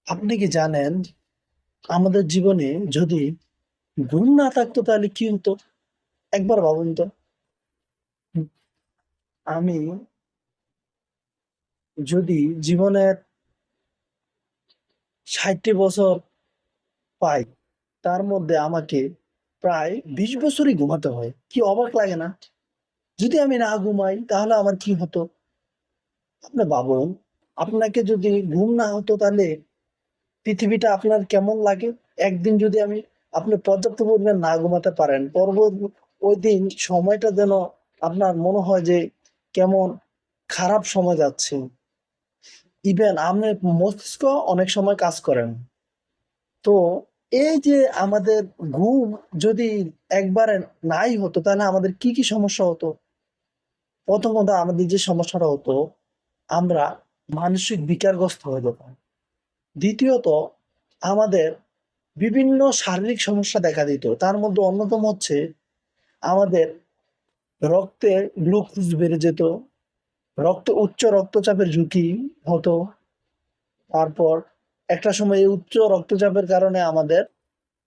আপনি কি জানেন আমাদের জীবনে যদি ঘুম না থাকতো তাহলে কি হতো? একবার ভাবুন তো। আমি যদি জীবনের ৬০টি বছর পাই, তার মধ্যে আমাকে প্রায় ২০ বছরই ঘুমাতে হয়। কি অবাক লাগে না? যদি আমি না ঘুমাই তাহলে আমার কি হতো? আপনি ভাবুন, আপনাকে যদি ঘুম না হতো তাহলে পৃথিবীটা আপনার কেমন লাগে? একদিন যদি আপনি পর্যাপ্ত পরিমাণ না ঘুমাতে পারেন, ওই দিন সময়টা যেন আপনার মনে হয় যে কেমন খারাপ সময় যাচ্ছে। ইভেন আপনার মস্তিষ্ক অনেক সময় কাজ করে না। তো এই যে আমাদের ঘুম যদি একবারে নাই হতো তাহলে আমাদের কি কি সমস্যা হতো? প্রথমত আমাদের যে সমস্যাটা হতো, আমরা মানসিক বিকারগ্রস্ত হয়ে যেতাম। দ্বিতীয়ত, আমাদের বিভিন্ন শারীরিক সমস্যা দেখা দিত। তার মধ্যে অন্যতম হচ্ছে আমাদের রক্তে গ্লুকোজ বেড়ে যেত, উচ্চ রক্তচাপের ঝুঁকি হতো। তারপর একটা সময় এই উচ্চ রক্তচাপের কারণে আমাদের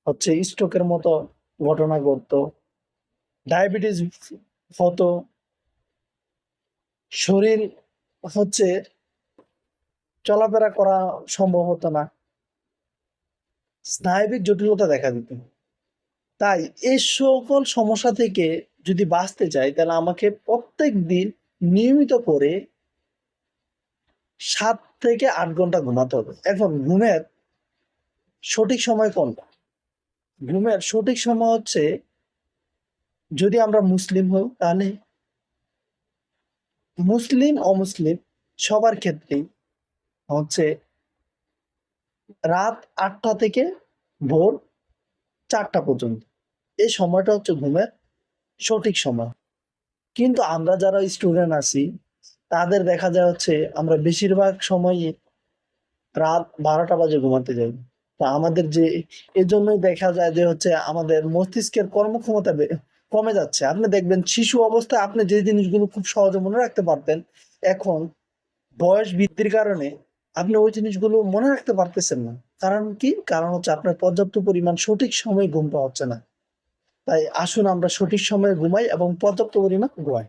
হচ্ছে স্ট্রোকের মতো ঘটনা ঘটতো, ডায়াবেটিস হতো, শরীর হচ্ছে চলাফেরা করা সম্ভব হতো না, স্নায়বিক জটিলতা দেখা দিত। তাই এই সকল সমস্যা থেকে যদি বাঁচতে চাই তাহলে আমাকে প্রত্যেক দিন নিয়মিত করে ৭ থেকে ৮ ঘন্টা ঘুমাতে হবে। এখন ঘুমের সঠিক সময় কোনটা? ঘুমের সঠিক সময় হচ্ছে, যদি আমরা মুসলিম হই তাহলে মুসলিম অমুসলিম সবার ক্ষেত্রেই হচ্ছে রাত ৮টা থেকে ভোর ৪টা পর্যন্ত। এই সময়টা হচ্ছে ঘুমের সঠিক সময়। কিন্তু আমরা যারা স্টুডেন্ট আছি তাদের দেখা যায় হচ্ছে আমরা বেশিরভাগ সময়ই রাত 12টা বাজে ঘুমাতে যাই। তা আমাদের যে এজন্যই দেখা যায় যে হচ্ছে আমাদের মস্তিষ্কের কর্মক্ষমতা কমে যাচ্ছে। আপনি দেখবেন শিশু অবস্থায় আপনি যে জিনিসগুলো খুব সহজে মনে রাখতে পারতেন, এখন বয়স বৃদ্ধির কারণে আপনি ওই জিনিসগুলো মনে রাখতে পারতেছেন না। কারণ কি? কারণ হচ্ছে আপনার পর্যাপ্ত পরিমাণ সঠিক সময়ে ঘুমটা হচ্ছে না। তাই আসুন আমরা সঠিক সময়ে ঘুমাই এবং পর্যাপ্ত পরিমাণ ঘুমাই।